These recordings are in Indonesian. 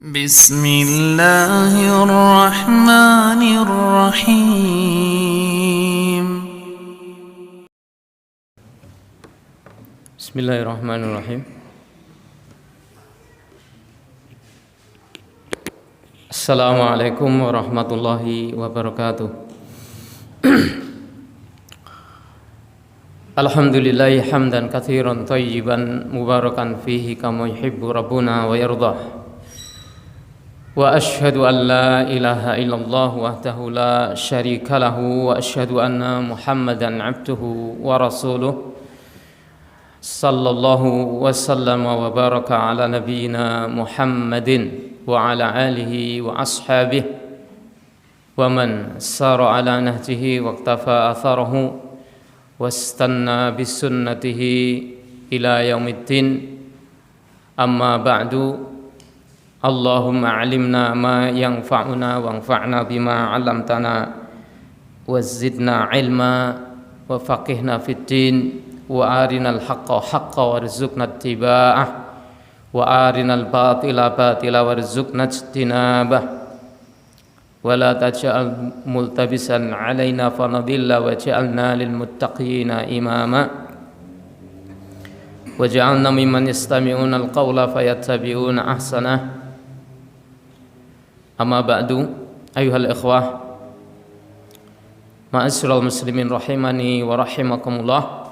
بسم الله الرحمن الرحيم. بسم الله الرحمن الرحيم. السلام عليكم ورحمة الله وبركاته. الحمد لله حمدا كثيرا طيبا مباركا فيه كما يحب ربنا ويرضى. وأشهد أن لا إله إلا الله وحده لا شريك له وأشهد أن محمدا عبده ورسوله صلى الله وسلم وبارك على نبينا محمد وعلى آله وأصحابه ومن سار على نهجه واقتفى أثره واستنى بسنته إلى يوم الدين. أما بعد، اللهم علمنا ما ينفعنا وانفعنا بما علمتنا وزدنا علما وفقهنا في الدين وأرنا الحق حقا وارزقنا اتباعه وأرنا الباطل باطلا وارزقنا اجتنابه ولا تجعل ملتبسا علينا فنضل واجعلنا للمتقين إماما واجعلنا ممن يستمعون القول فيتبعون أحسنه. Amma ba'du, ayuhal ikhwah, ma'asyiral muslimin rahimani wa rahimakumullah.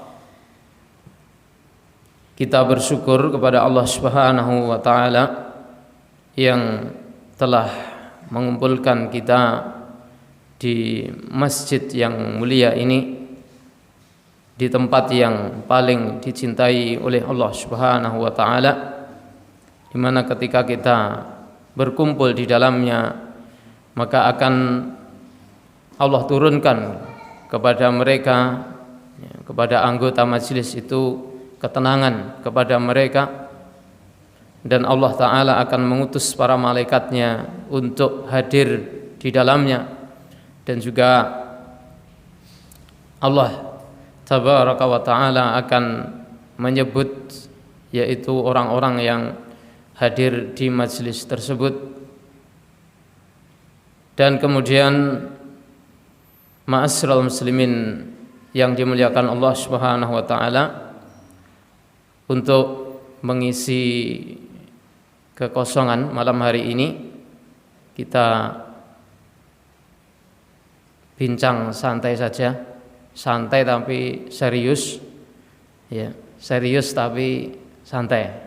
Kita bersyukur kepada Allah Subhanahu wa taala yang telah mengumpulkan kita di masjid yang mulia ini, di tempat yang paling dicintai oleh Allah Subhanahu wa taala, di mana ketika kita berkumpul di dalamnya, maka akan Allah turunkan kepada mereka, kepada anggota majelis itu, ketenangan kepada mereka, dan Allah Ta'ala akan mengutus para malaikatnya untuk hadir di dalamnya. Dan juga Allah Tabaraka wa Ta'ala akan menyebut, yaitu orang-orang yang hadir di majelis tersebut. Dan kemudian ma'asyiral muslimin yang dimuliakan Allah Subhanahu wa taala, untuk mengisi kekosongan malam hari ini, kita bincang santai saja, santai tapi serius, ya, serius tapi santai.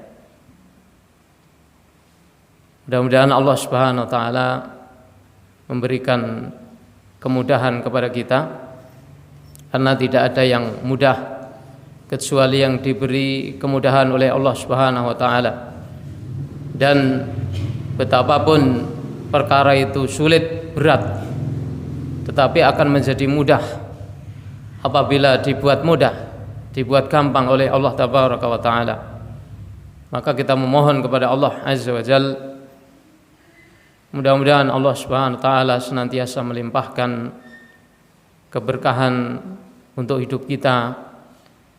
Mudah-mudahan Allah Subhanahu wa taala memberikan kemudahan kepada kita, karena tidak ada yang mudah kecuali yang diberi kemudahan oleh Allah Subhanahu wa taala. Dan betapapun perkara itu sulit, berat, tetapi akan menjadi mudah apabila dibuat mudah, dibuat gampang oleh Allah Tabaraka wa taala. Maka kita memohon kepada Allah Azza wa Jalla, mudah-mudahan Allah Subhanahu wa taala senantiasa melimpahkan keberkahan untuk hidup kita,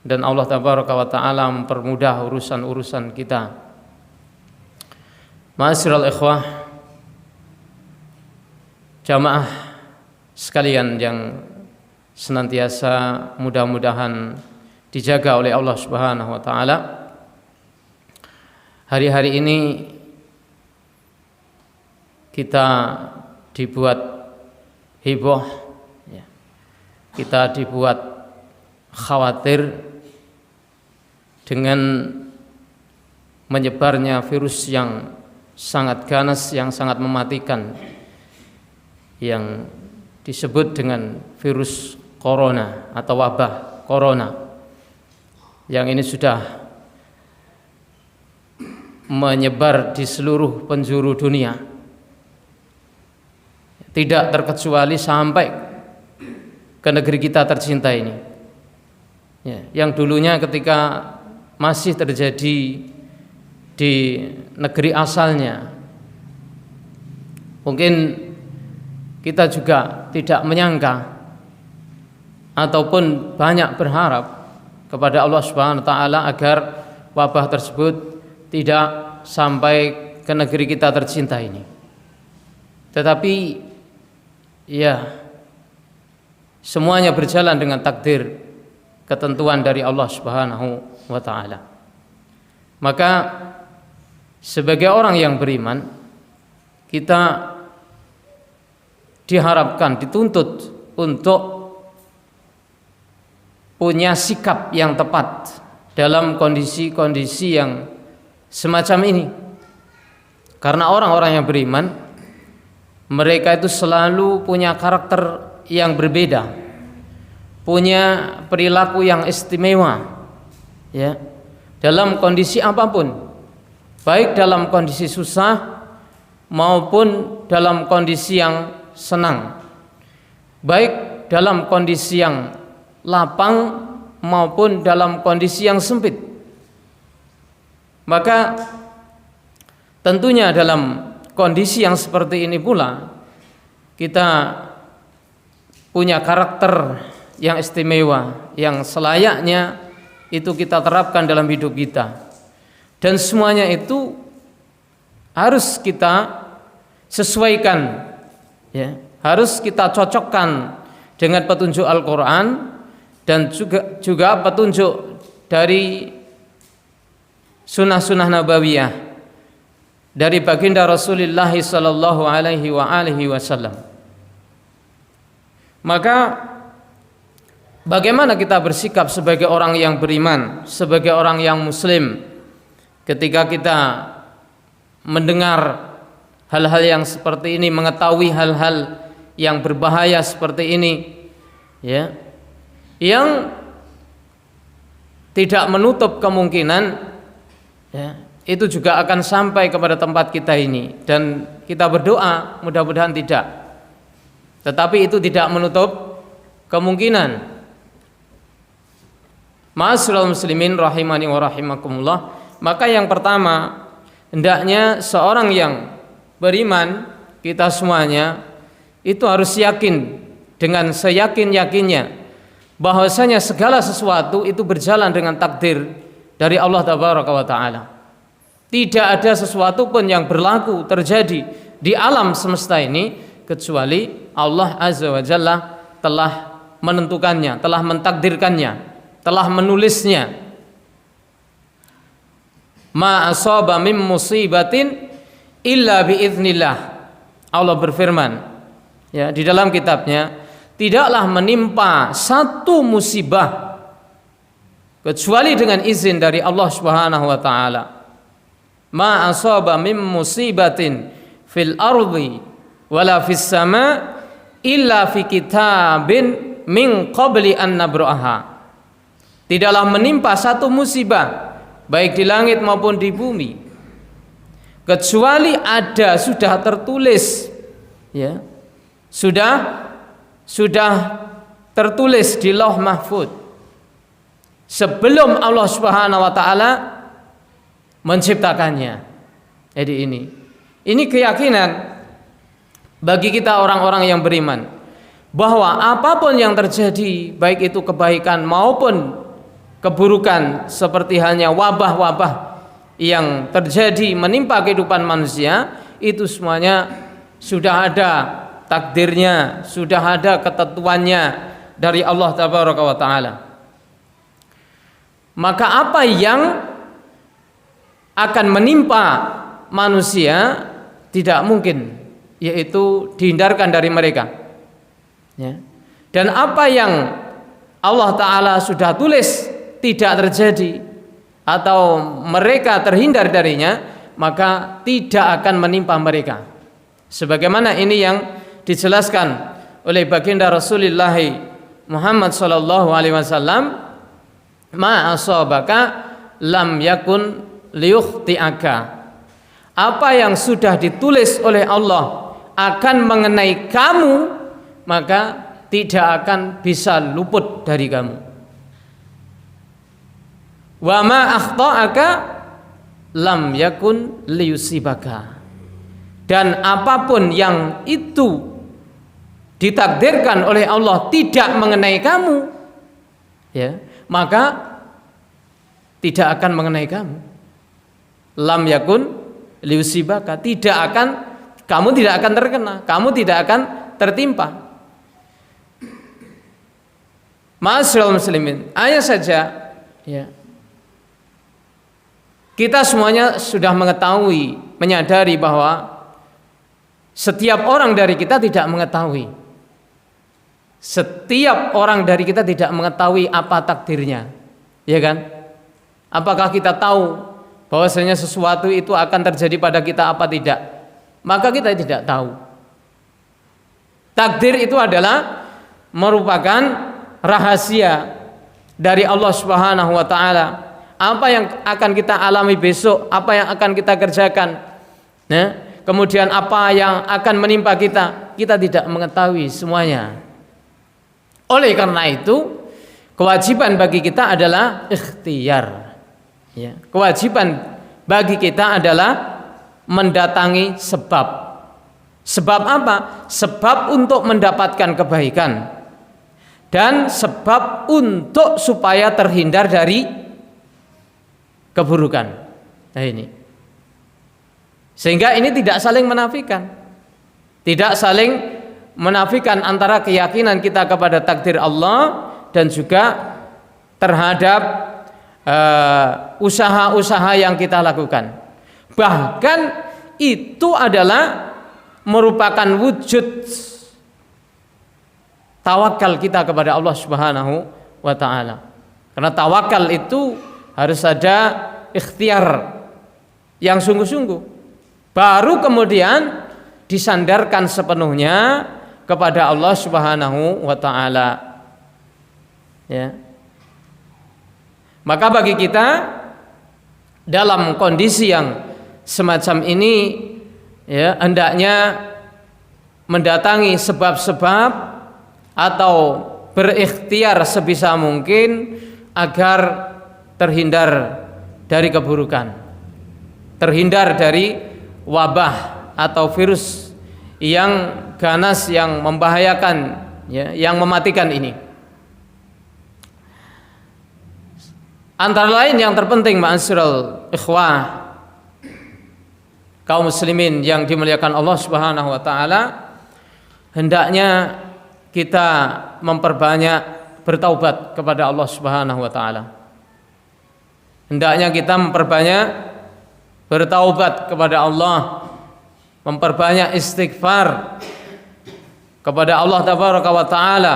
dan Allah Tabaraka wa taala mempermudah urusan-urusan kita. Ma'asyiral ikhwah, jamaah sekalian yang senantiasa mudah-mudahan dijaga oleh Allah Subhanahu wa taala, hari-hari ini kita dibuat heboh, kita dibuat khawatir dengan menyebarnya virus yang sangat ganas, yang sangat mematikan, yang disebut dengan virus corona atau wabah corona, yang ini sudah menyebar di seluruh penjuru dunia, tidak terkecuali sampai ke negeri kita tercinta ini, ya, yang dulunya ketika masih terjadi di negeri asalnya, mungkin kita juga tidak menyangka ataupun banyak berharap kepada Allah Subhanahu wa taala agar wabah tersebut tidak sampai ke negeri kita tercinta ini. Tetapi ya, semuanya berjalan dengan takdir, ketentuan dari Allah Subhanahu wa taala. Maka sebagai orang yang beriman, kita diharapkan, dituntut untuk punya sikap yang tepat dalam kondisi-kondisi yang semacam ini. Karena orang-orang yang beriman, mereka itu selalu punya karakter yang berbeda, punya perilaku yang istimewa, ya, dalam kondisi apapun, baik dalam kondisi susah maupun dalam kondisi yang senang, baik dalam kondisi yang lapang maupun dalam kondisi yang sempit. Maka tentunya dalam kondisi yang seperti ini pula kita punya karakter yang istimewa, yang selayaknya itu kita terapkan dalam hidup kita. Dan semuanya itu harus kita sesuaikan, ya, harus kita cocokkan dengan petunjuk Al-Quran dan juga petunjuk dari sunnah-sunnah nabawiyah dari baginda Rasulullah sallallahu alaihi wasallam. Maka bagaimana kita bersikap sebagai orang yang beriman, sebagai orang yang muslim ketika kita mendengar hal-hal yang seperti ini, mengetahui hal-hal yang berbahaya seperti ini, ya, yang tidak menutup kemungkinan, ya, itu juga akan sampai kepada tempat kita ini, dan kita berdoa mudah-mudahan tidak. Tetapi itu tidak menutup kemungkinan. Ma'asyiral muslimin rahimani wa rahimakumullah. Maka yang pertama, hendaknya seorang yang beriman, kita semuanya itu harus yakin dengan seyakin-yakinnya bahwasanya segala sesuatu itu berjalan dengan takdir dari Allah Tabaraka wa Ta'ala. Tidak ada sesuatu pun yang berlaku terjadi di alam semesta ini kecuali Allah Azza wa Jalla telah menentukannya, telah mentakdirkannya, telah menulisnya. Ma asaba min musibatin illa biiznillah. Allah berfirman, ya, di dalam kitabnya, tidaklah menimpa satu musibah kecuali dengan izin dari Allah Subhanahu wa taala. Ma asaba min musibatin fil ardi wala fis sama illa fi kitabin min qabli an nabraha. Tidaklah menimpa satu musibah baik di langit maupun di bumi kecuali ada, sudah tertulis, ya, sudah tertulis di Lauh Mahfuz sebelum Allah Subhanahu wa taala menciptakannya. Jadi ini keyakinan bagi kita orang-orang yang beriman bahwa apapun yang terjadi, baik itu kebaikan maupun keburukan, seperti halnya wabah-wabah yang terjadi menimpa kehidupan manusia, itu semuanya sudah ada takdirnya, sudah ada ketentuannya dari Allah Tabaraka wa Ta'ala. Maka apa yang akan menimpa manusia tidak mungkin, yaitu dihindarkan dari mereka, ya. Dan apa yang Allah Ta'ala sudah tulis tidak terjadi atau mereka terhindar darinya, maka tidak akan menimpa mereka. Sebagaimana ini yang dijelaskan oleh baginda Rasulullah Muhammad sallallahu alaihi wasallam, ma asabaka lam yakun liyukhti'aka. Apa yang sudah ditulis oleh Allah akan mengenai kamu, maka tidak akan bisa luput dari kamu. Wa ma akhta'aka lam yakun liyusibaka. Dan apapun yang itu ditakdirkan oleh Allah tidak mengenai kamu, ya, maka tidak akan mengenai kamu. Lam yakun liusibaka, kamu tidak akan terkena, kamu tidak akan tertimpa. Ma'asyiral muslimin, hanya saja ya, kita semuanya sudah mengetahui, menyadari bahwa setiap orang dari kita tidak mengetahui. Setiap orang dari kita tidak mengetahui apa takdirnya. Ya kan? Apakah kita tahu bahwasanya sesuatu itu akan terjadi pada kita apa tidak? Maka kita tidak tahu. Takdir itu adalah merupakan rahasia dari Allah Subhanahu wa taala. Apa yang akan kita alami besok, apa yang akan kita kerjakan, kemudian apa yang akan menimpa kita tidak mengetahui semuanya. Oleh karena itu, kewajiban bagi kita adalah ikhtiar. Ya, kewajiban bagi kita adalah mendatangi sebab. Sebab apa? Sebab untuk mendapatkan kebaikan dan sebab untuk supaya terhindar dari keburukan. Nah ini. Sehingga ini tidak saling menafikan. Tidak saling menafikan antara keyakinan kita kepada takdir Allah dan juga terhadap usaha-usaha yang kita lakukan. Bahkan itu adalah merupakan wujud tawakal kita kepada Allah Subhanahu wa taala. Karena tawakal itu harus ada ikhtiar yang sungguh-sungguh. Baru kemudian disandarkan sepenuhnya kepada Allah Subhanahu wa taala. Ya. Maka bagi kita dalam kondisi yang semacam ini ya, hendaknya mendatangi sebab-sebab atau berikhtiar sebisa mungkin agar terhindar dari keburukan, terhindar dari wabah atau virus yang ganas, yang membahayakan ya, yang mematikan ini. Antara lain yang terpenting, ma'asyiral ikhwah, kaum muslimin yang dimuliakan Allah Subhanahu wa taala, hendaknya kita memperbanyak bertaubat kepada Allah Subhanahu wa taala. Hendaknya kita memperbanyak bertaubat kepada Allah, memperbanyak istighfar kepada Allah Tabaraka wa taala.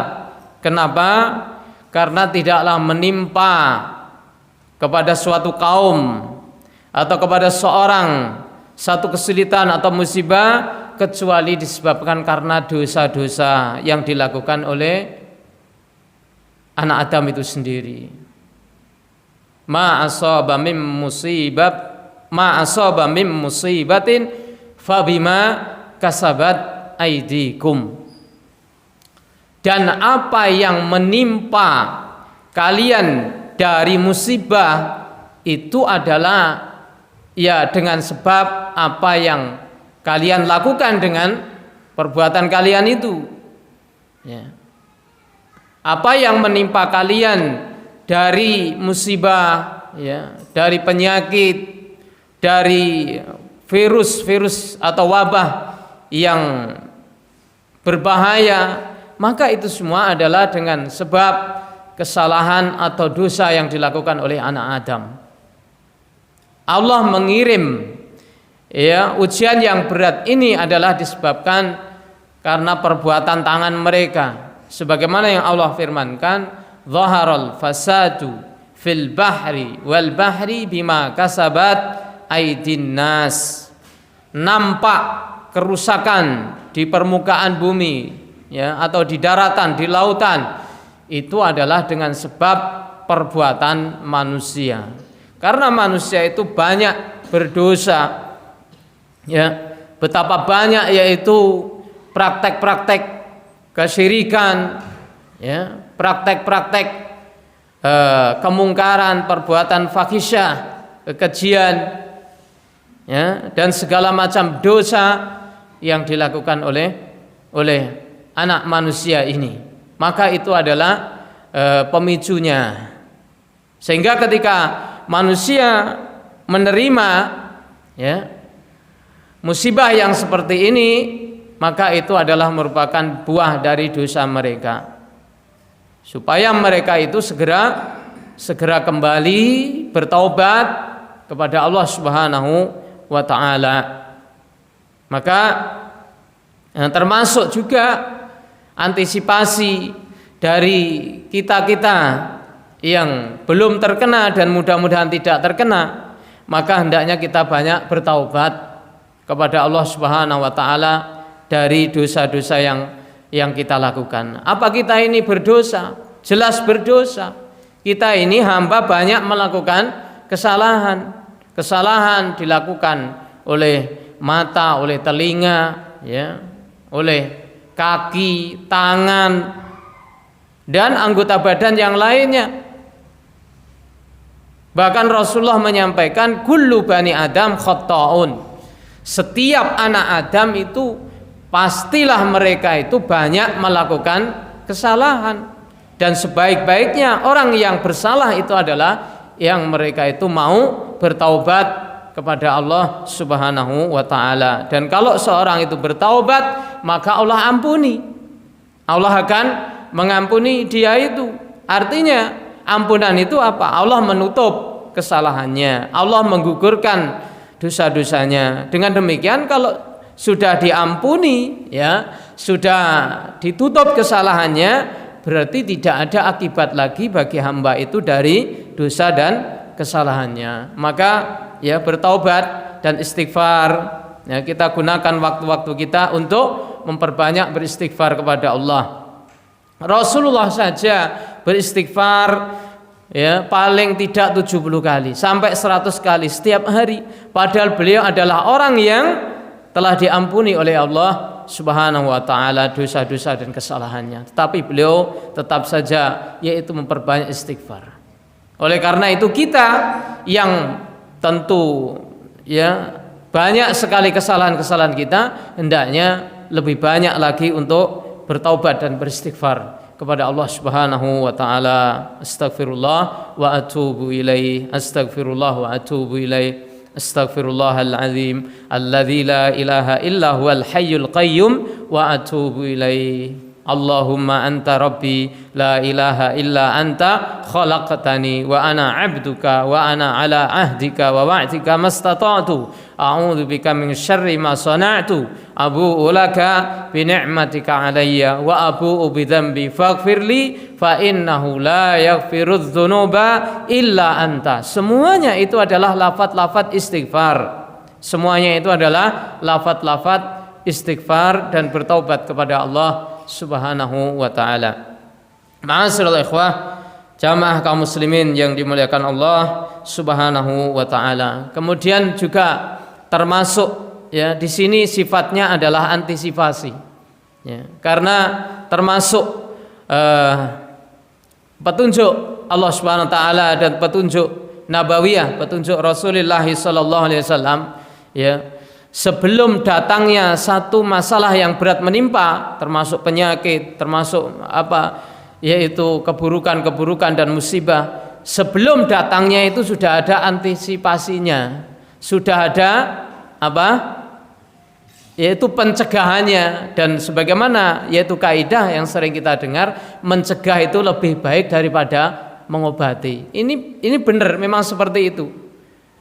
Kenapa? Karena tidaklah menimpa kepada suatu kaum atau kepada seorang satu kesulitan atau musibah kecuali disebabkan karena dosa-dosa yang dilakukan oleh anak Adam itu sendiri. Ma asaba mim musibatin fabima kasabat aidikum. Dan apa yang menimpa kalian dari musibah itu adalah ya dengan sebab apa yang kalian lakukan dengan perbuatan kalian itu. Ya. Apa yang menimpa kalian dari musibah, ya, dari penyakit, dari virus-virus atau wabah yang berbahaya, maka itu semua adalah dengan sebab kesalahan atau dosa yang dilakukan oleh anak Adam. Allah mengirim ya ujian yang berat ini adalah disebabkan karena perbuatan tangan mereka, sebagaimana yang Allah firmankan, zaharal fasadu fil bahri wal bahri bima kasabat aydin nas. Nampak kerusakan di permukaan bumi ya, atau di daratan, di lautan, itu adalah dengan sebab perbuatan manusia. Karena manusia itu banyak berdosa, ya, betapa banyak yaitu praktek-praktek kesyirikan, ya, praktek-praktek kemungkaran, perbuatan fahisyah, kekejian, ya, dan segala macam dosa yang dilakukan oleh anak manusia ini. Maka itu adalah pemicunya. Sehingga ketika manusia menerima ya musibah yang seperti ini, maka itu adalah merupakan buah dari dosa mereka. Supaya mereka itu segera kembali bertaubat kepada Allah Subhanahu wa taala. Maka termasuk juga antisipasi dari kita-kita yang belum terkena dan mudah-mudahan tidak terkena, maka hendaknya kita banyak bertaubat kepada Allah Subhanahu wa taala dari dosa-dosa yang kita lakukan. Apa kita ini berdosa? Jelas berdosa. Kita ini hamba banyak melakukan kesalahan. Kesalahan dilakukan oleh mata, oleh telinga, ya, oleh kaki, tangan, dan anggota badan yang lainnya. Bahkan Rasulullah menyampaikan kullu bani Adam khata'un. Setiap anak Adam itu pastilah mereka itu banyak melakukan kesalahan. Dan sebaik-baiknya orang yang bersalah itu adalah yang mereka itu mau bertaubat kepada Allah Subhanahu wa taala. Dan kalau seorang itu bertaubat, maka Allah ampuni. Allah akan mengampuni dia itu. Artinya ampunan itu apa? Allah menutup kesalahannya, Allah menggugurkan dosa-dosanya. Dengan demikian kalau sudah diampuni, ya, sudah ditutup kesalahannya, berarti tidak ada akibat lagi bagi hamba itu dari dosa dan kesalahannya. Maka ya bertaubat dan istighfar, ya, kita gunakan waktu-waktu kita untuk memperbanyak beristighfar kepada Allah. Rasulullah saja beristighfar ya paling tidak 70 kali sampai 100 kali setiap hari, padahal beliau adalah orang yang telah diampuni oleh Allah Subhanahu wa taala dosa-dosa dan kesalahannya, tetapi beliau tetap saja yaitu memperbanyak istighfar. Oleh karena itu kita yang tentu ya banyak sekali kesalahan-kesalahan kita, hendaknya lebih banyak lagi untuk bertaubat dan beristighfar kepada Allah Subhanahu wa taala. Astaghfirullah wa atubu ilaih. Astaghfirullah wa atubu ilaih. Astaghfirullahal azim alladzi la ilaha illa huwal hayyul qayyum wa atubu ilaih. Allahumma anta rabbi la ilaha illa anta khalaqtani wa ana 'abduka wa ana 'ala ahdika wa wa'dika mastata'tu a'udzu bika min syarri ma sana'tu abu'u laka bi ni'matika 'alayya wa abu'u bi dzambi faghfirli fa innahu la yaghfirudz dzunuba illa anta. Semuanya itu adalah lafaz-lafaz istighfar. Semuanya itu adalah lafaz-lafaz istighfar dan bertaubat kepada Allah Subhanahu wa taala. Ma'asyiral ikhwah, jamaah kaum muslimin yang dimuliakan Allah Subhanahu wa taala. Kemudian juga termasuk ya di sini sifatnya adalah antisipasi. Ya, karena termasuk petunjuk Allah Subhanahu wa taala dan petunjuk nabawiyah, petunjuk Rasulullah sallallahu alaihi wasallam, ya. Sebelum datangnya satu masalah yang berat menimpa, termasuk penyakit, termasuk apa, yaitu keburukan-keburukan dan musibah, sebelum datangnya itu sudah ada antisipasinya, sudah ada apa, yaitu pencegahannya. Dan sebagaimana yaitu kaidah yang sering kita dengar, mencegah itu lebih baik daripada mengobati. Ini benar, memang seperti itu.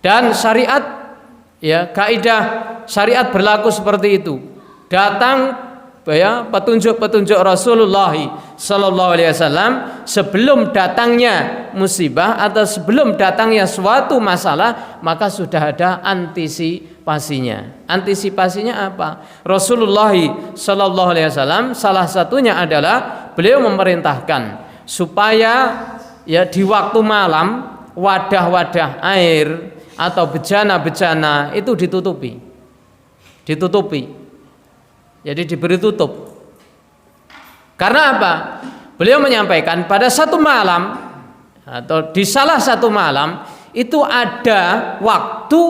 Dan syariat, ya, kaidah syariat berlaku seperti itu. Datang ya petunjuk-petunjuk Rasulullah sallallahu alaihi wasallam sebelum datangnya musibah atau sebelum datangnya suatu masalah, maka sudah ada antisipasinya. Antisipasinya apa? Rasulullah sallallahu alaihi wasallam salah satunya adalah beliau memerintahkan supaya ya di waktu malam wadah-wadah air atau bejana-bejana itu ditutupi. Jadi diberi tutup. Karena apa? Beliau menyampaikan pada satu malam atau di salah satu malam itu ada waktu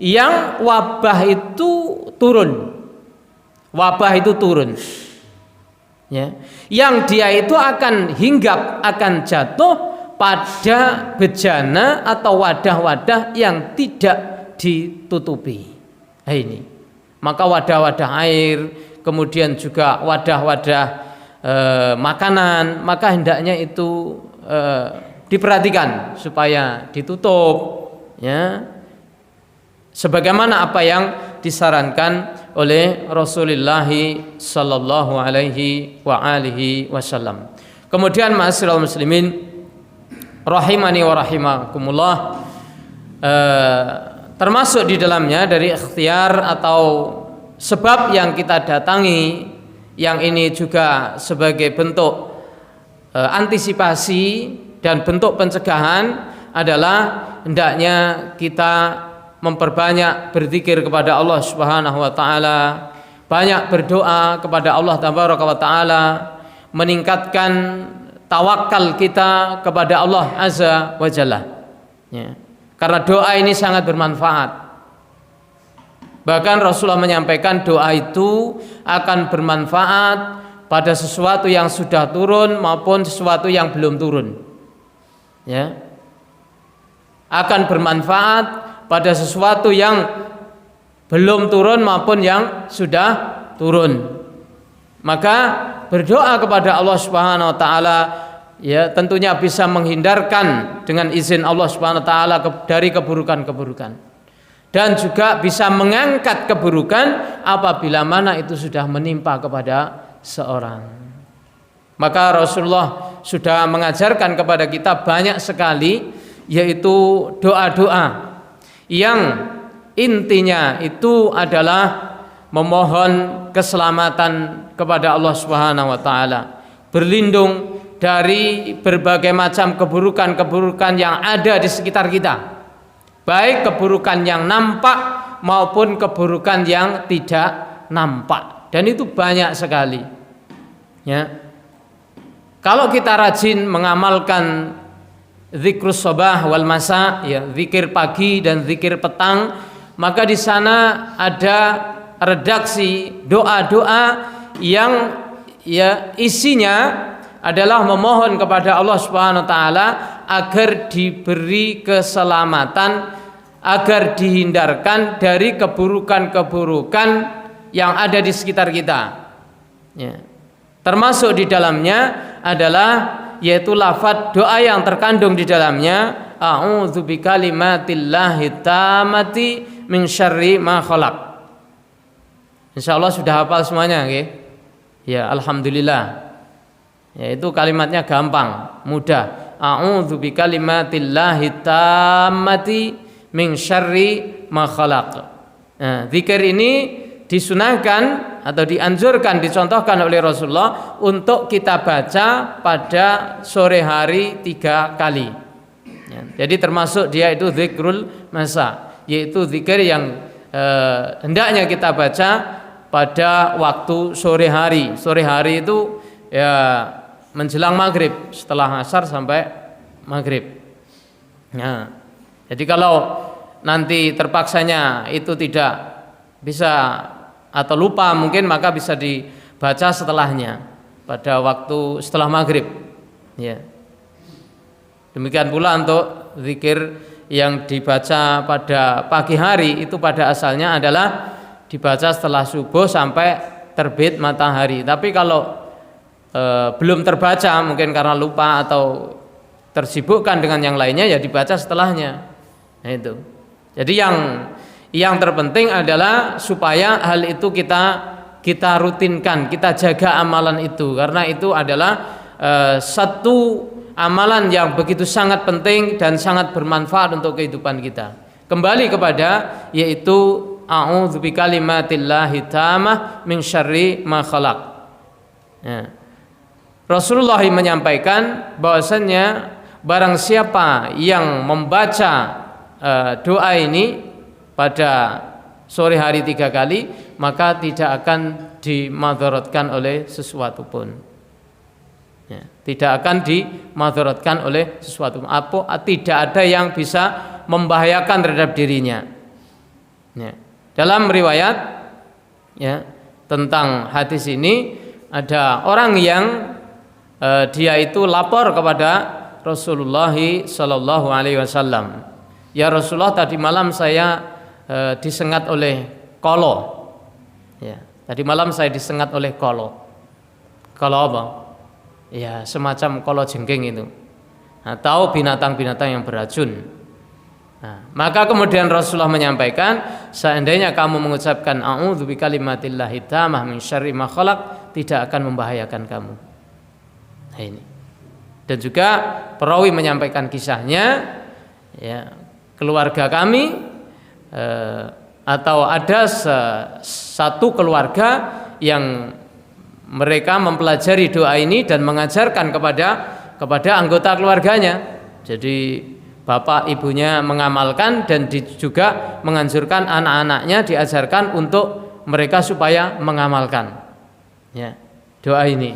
yang wabah itu turun. Wabah itu turun. Ya. Yang dia itu akan hinggap, akan jatuh pada bejana atau wadah-wadah yang tidak ditutupi. Nah, ini maka wadah-wadah air, kemudian juga wadah-wadah makanan, maka hendaknya itu diperhatikan supaya ditutup, ya, sebagaimana apa yang disarankan oleh Rasulullah sallallahu alaihi wa alihi wasallam. Kemudian ma'asyiral muslimin rahimani wa rahimakumullah, termasuk di dalamnya dari ikhtiar atau sebab yang kita datangi, yang ini juga sebagai bentuk antisipasi dan bentuk pencegahan adalah hendaknya kita memperbanyak berzikir kepada Allah Subhanahu wa taala, banyak berdoa kepada Allah Tabaraka wa taala, meningkatkan tawakal kita kepada Allah Azza wa Jalla, ya. Karena doa ini sangat bermanfaat. Bahkan Rasulullah menyampaikan doa itu akan bermanfaat pada sesuatu yang sudah turun maupun sesuatu yang belum turun, ya. Akan bermanfaat pada sesuatu yang belum turun maupun yang sudah turun. Maka berdoa kepada Allah Subhanahu wa taala, ya, tentunya bisa menghindarkan dengan izin Allah Subhanahu wa taala dari keburukan-keburukan, dan juga bisa mengangkat keburukan apabila mana itu sudah menimpa kepada seorang. Maka Rasulullah sudah mengajarkan kepada kita banyak sekali, yaitu doa-doa yang intinya itu adalah memohon keselamatan kepada Allah Subhanahu wa taala, berlindung dari berbagai macam keburukan-keburukan yang ada di sekitar kita, baik keburukan yang nampak maupun keburukan yang tidak nampak, dan itu banyak sekali, ya. Kalau kita rajin mengamalkan zikrus sabah wal masa, ya, zikir pagi dan zikir petang, maka di sana ada redaksi doa-doa yang, ya, isinya adalah memohon kepada Allah Subhanahu wa taala agar diberi keselamatan, agar dihindarkan dari keburukan-keburukan yang ada di sekitar kita, ya. Termasuk di dalamnya adalah yaitu lafaz doa yang terkandung di dalamnya, a'udzu bikalimatillahi tammati min syarri ma khalaq. Insyaallah sudah hafal semuanya, nggih? Ya, alhamdulillah. Ya, itu kalimatnya gampang, mudah. A'udzu bikalimatillahi tammati min syarri ma khalaq. Nah, zikir ini disunahkan atau dianjurkan, dicontohkan oleh Rasulullah untuk kita baca pada sore hari 3 kali, ya. Jadi termasuk dia itu zikrul masa, yaitu zikir yang hendaknya kita baca pada waktu sore hari. Sore hari itu, ya, menjelang maghrib, setelah asar sampai maghrib. Nah, jadi kalau nanti terpaksanya itu tidak bisa atau lupa mungkin, maka bisa dibaca setelahnya pada waktu setelah maghrib, ya. Demikian pula untuk zikir yang dibaca pada pagi hari, itu pada asalnya adalah dibaca setelah subuh sampai terbit matahari. Tapi kalau belum terbaca mungkin karena lupa atau tersibukkan dengan yang lainnya, ya dibaca setelahnya. Nah, itu. Jadi yang terpenting adalah supaya hal itu kita rutinkan, kita jaga amalan itu, karena itu adalah satu amalan yang begitu sangat penting dan sangat bermanfaat untuk kehidupan kita. Kembali kepada yaitu a'udzu bikalimatillahi tammah min syarri ma khalaq. Ya. Rasulullah menyampaikan bahwasannya barang siapa yang membaca doa ini pada sore hari 3 kali, maka tidak akan dimadaratkan oleh sesuatu pun, ya, tidak akan dimadaratkan oleh sesuatu apa, tidak ada yang bisa membahayakan terhadap dirinya, ya. Dalam riwayat, ya, tentang hadis ini ada orang yang dia itu lapor kepada Rasulullah sallallahu alaihi wasallam, ya Rasulullah, tadi malam saya disengat oleh kolo, Ya, tadi malam saya disengat oleh kolo. Kolo apa? Ya, semacam kolo jengking itu. Atau binatang-binatang yang beracun. Nah, maka kemudian Rasulullah menyampaikan, seandainya kamu mengucapkan a'udzu bikalimatillahi tammah min syarri ma khalaq, tidak akan membahayakan kamu. Nah, ini. Dan juga perawi menyampaikan kisahnya, ya, keluarga kami atau ada satu keluarga yang mereka mempelajari doa ini dan mengajarkan kepada anggota keluarganya. Jadi bapak ibunya mengamalkan dan juga menganjurkan anak-anaknya diajarkan untuk mereka supaya mengamalkan, ya, doa ini.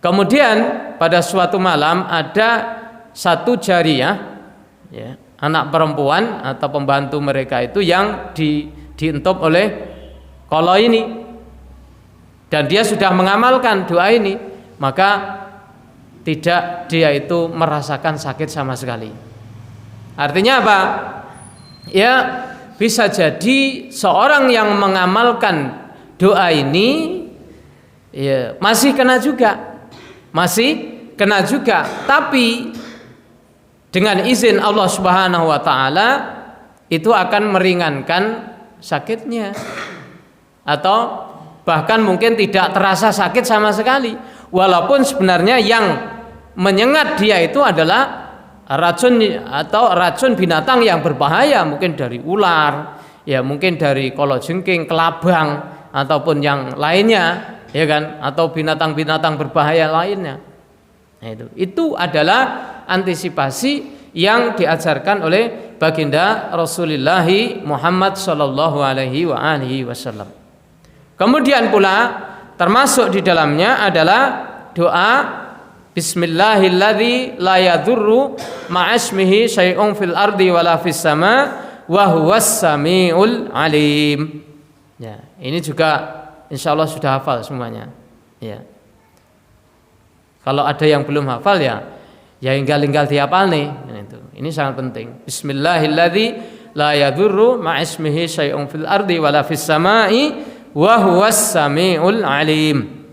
Kemudian pada suatu malam ada satu jariyah, ya, anak perempuan atau pembantu mereka itu yang dientop oleh kolo ini, dan dia sudah mengamalkan doa ini, maka tidak dia itu merasakan sakit sama sekali. Artinya apa? Ya, bisa jadi seorang yang mengamalkan doa ini, ya, masih kena juga, tapi dengan izin Allah Subhanahu wa taala itu akan meringankan sakitnya, atau bahkan mungkin tidak terasa sakit sama sekali, walaupun sebenarnya yang menyengat dia itu adalah racun atau racun binatang yang berbahaya, mungkin dari ular, ya mungkin dari kalajengking, kelabang ataupun yang lainnya, ya kan, atau binatang-binatang berbahaya lainnya. Nah, itu adalah antisipasi yang diajarkan oleh baginda Rasulullah Muhammad sallallahu alaihi wasallam. Kemudian pula termasuk di dalamnya adalah doa Bismillahilladzi la yadurru ma'asmihi syai'un fil ardi wala fis sama wa huwas samiul alim. Ya, ini juga insyaallah sudah hafal semuanya. Ya. Kalau ada yang belum hafal ya enggal-enggal dihafal nih. Ini sangat penting. Bismillahilladzi la yadurru ma'asmihi syai'un fil ardi wala fis sama'i wa huwas samiul alim.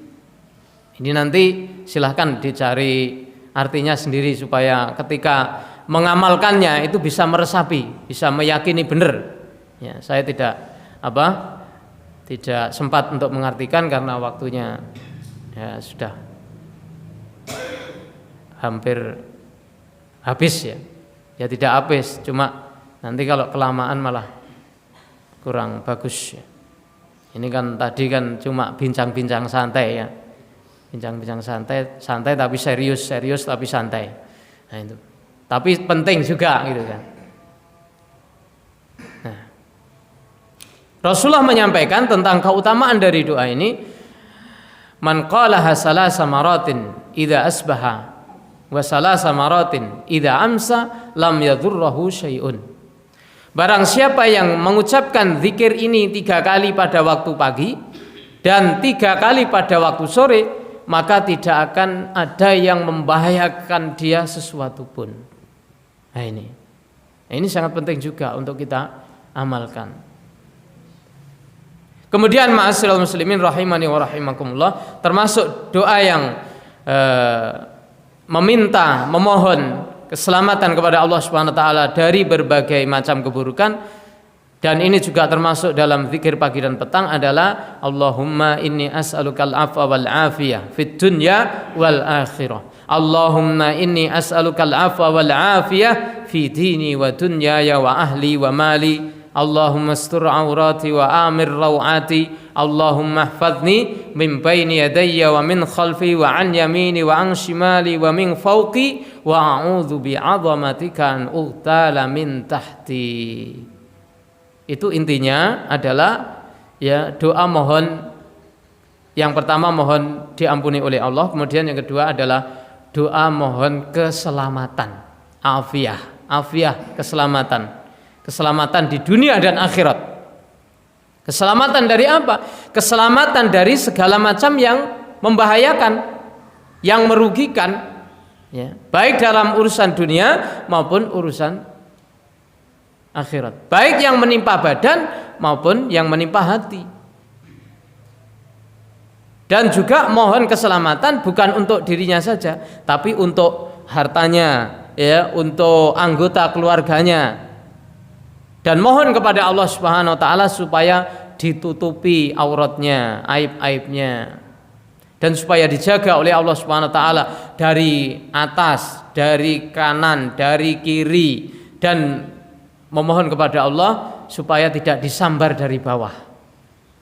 Ini nanti silahkan dicari artinya sendiri supaya ketika mengamalkannya itu bisa meresapi, bisa meyakini benar. Ya, saya tidak sempat untuk mengartikan karena waktunya ya sudah hampir habis ya. Ya tidak habis, cuma nanti kalau kelamaan malah kurang bagus ya. Ini kan tadi kan cuma bincang-bincang santai ya. Bincang-bincang santai tapi serius tapi santai. Nah itu. Tapi penting juga gitu kan. Nah, Rasulullah menyampaikan tentang keutamaan dari doa ini. Man qalaha salasa maratin idza asbaha wa salasa maratin idza amsa lam yadurruhu syai'un. Barang siapa yang mengucapkan zikir ini 3 kali pada waktu pagi dan 3 kali pada waktu sore, maka tidak akan ada yang membahayakan dia sesuatu pun. Nah ini sangat penting juga untuk kita amalkan. Kemudian ma'asyiral muslimin rahimani wa rahimakumullah, termasuk doa yang memohon keselamatan kepada Allah Subhanahu wa taala dari berbagai macam keburukan, dan ini juga termasuk dalam zikir pagi dan petang adalah Allahumma inni as'alukal afwa wal afiyah fid dunya wal akhirah. Allahumma inni as'alukal afwa wal afiyah fi dini wa dunyaya wa ahli wa mali. Allahumma astur aurati wa amir rawati. Allahumma ihfazni min baini yadayya wa min khalfi wa an yamini wa an shimali wa min fawqi wa a'udzu bi'azamatika an ughtala min tahti. Itu intinya adalah ya doa mohon, yang pertama mohon diampuni oleh Allah, kemudian yang kedua adalah doa mohon keselamatan, afiyah keselamatan di dunia dan akhirat. Keselamatan dari apa? Keselamatan dari segala macam yang membahayakan, yang merugikan, ya, baik dalam urusan dunia maupun urusan akhirat, baik yang menimpa badan maupun yang menimpa hati. Dan juga mohon keselamatan bukan untuk dirinya saja, tapi untuk hartanya, ya, untuk anggota keluarganya. Dan mohon kepada Allah Subhanahu wa taala supaya ditutupi auratnya, aib-aibnya. Dan supaya dijaga oleh Allah Subhanahu wa taala dari atas, dari kanan, dari kiri, dan memohon kepada Allah supaya tidak disambar dari bawah.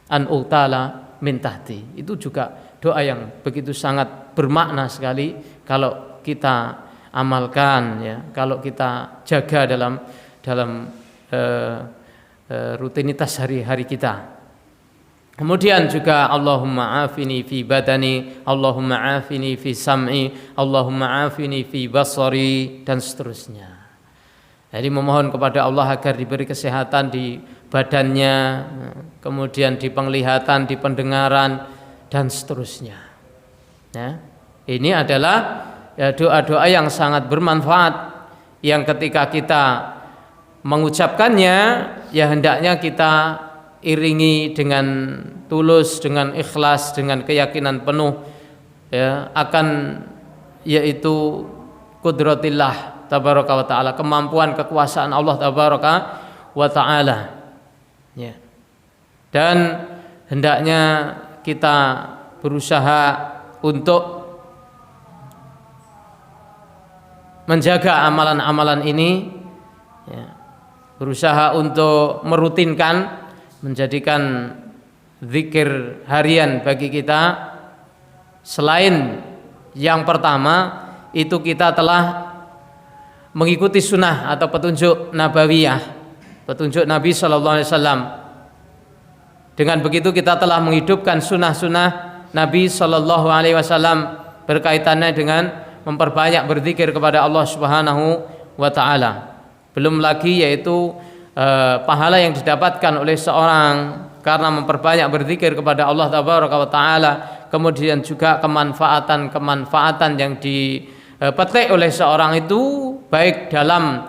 An utala min tahti. Itu juga doa yang begitu sangat bermakna sekali kalau kita amalkan, ya, kalau kita jaga dalam rutinitas hari-hari kita. Kemudian juga Allahumma afini fi badani, Allahumma afini fi sam'i, Allahumma afini fi basari, dan seterusnya. Jadi memohon kepada Allah agar diberi kesehatan di badannya, kemudian di penglihatan, di pendengaran, dan seterusnya. Ya, ini adalah doa-doa yang sangat bermanfaat, yang ketika kita mengucapkannya, ya hendaknya kita iringi dengan tulus, dengan ikhlas, dengan keyakinan penuh, ya, akan yaitu kudratillah tabaraka wa ta'ala, kemampuan kekuasaan Allah tabaraka wa ta'ala, ya. Dan hendaknya kita berusaha untuk menjaga amalan-amalan ini, ya, berusaha untuk merutinkan, menjadikan zikir harian bagi kita. Selain yang pertama itu kita telah mengikuti sunnah atau petunjuk nabawiyah, petunjuk Nabi Sallallahu Alaihi Wasallam. Dengan begitu kita telah menghidupkan sunnah-sunnah Nabi Sallallahu Alaihi Wasallam berkaitannya dengan memperbanyak berzikir kepada Allah Subhanahu wa Ta'ala. Belum lagi yaitu pahala yang didapatkan oleh seorang karena memperbanyak berzikir kepada Allah Tabaraka wa Ta'ala. Kemudian juga kemanfaatan yang dipetik oleh seorang itu baik dalam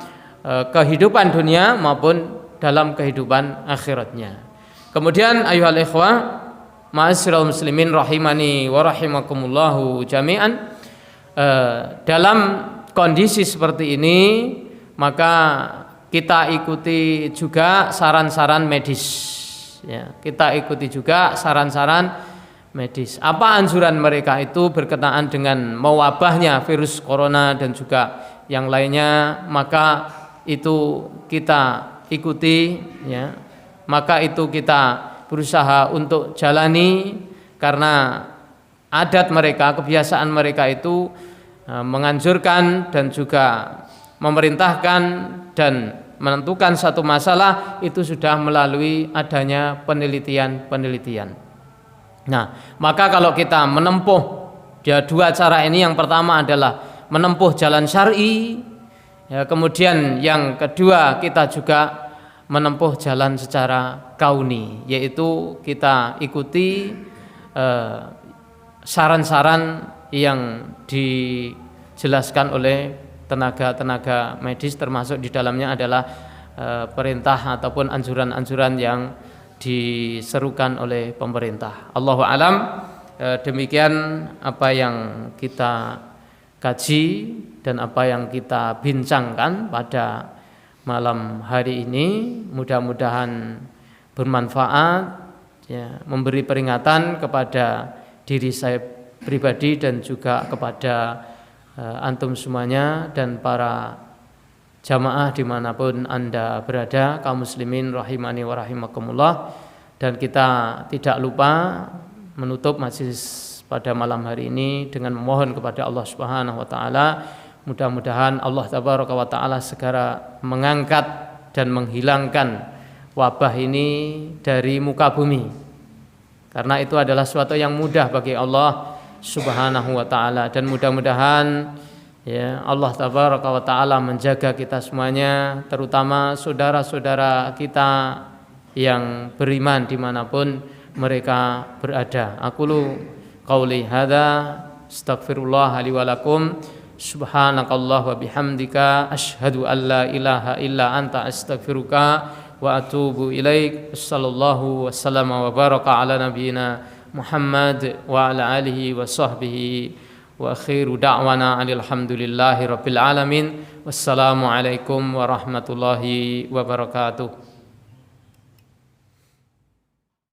kehidupan dunia maupun dalam kehidupan akhiratnya. Kemudian ayuhal ikhwah ma'asyiral muslimin rahimani wa rahimakumullahu jami'an, dalam kondisi seperti ini maka kita ikuti juga saran-saran medis, ya, kita ikuti juga saran-saran medis. Apa anjuran mereka itu berkenaan dengan mewabahnya virus corona dan juga yang lainnya, maka itu kita ikuti, ya, maka itu kita berusaha untuk jalani, karena adat mereka, kebiasaan mereka itu menganjurkan dan juga memerintahkan dan menentukan satu masalah itu sudah melalui adanya penelitian. Nah, maka kalau kita menempuh dua cara ini, yang pertama adalah menempuh jalan syar'i, ya, kemudian yang kedua kita juga menempuh jalan secara kauni, yaitu kita ikuti saran-saran yang dijelaskan oleh tenaga-tenaga medis, termasuk di dalamnya adalah perintah ataupun anjuran-anjuran yang diserukan oleh pemerintah. Allahu alam, demikian apa yang kita kaji dan apa yang kita bincangkan pada malam hari ini. Mudah-mudahan bermanfaat, ya, memberi peringatan kepada diri saya pribadi dan juga kepada antum semuanya dan para jamaah dimanapun Anda berada, kaum muslimin rahimani wa rahimakumullah. Dan kita tidak lupa menutup majelis pada malam hari ini dengan memohon kepada Allah Subhanahu wa taala, mudah-mudahan Allah Tabaraka wa taala segera mengangkat dan menghilangkan wabah ini dari muka bumi, karena itu adalah suatu yang mudah bagi Allah Subhanahu wa taala. Dan mudah-mudahan, ya, Allah Tabaraka wa taala menjaga kita semuanya, terutama saudara-saudara kita yang beriman dimanapun mereka berada. Aqulu qauli hadza astaghfirullah li wa lakum, subhanakallah wa bihamdika asyhadu an la ilaha illa anta astaghfiruka wa atubu ilaik. Sallallahu wassalamu wa baraka ala nabiyyina Muhammad wa ala alihi wa sahbihi wa akhiru da'wana alhamdulillahi rabbil alamin. Wassalamu alaikum warahmatullahi wabarakatuh.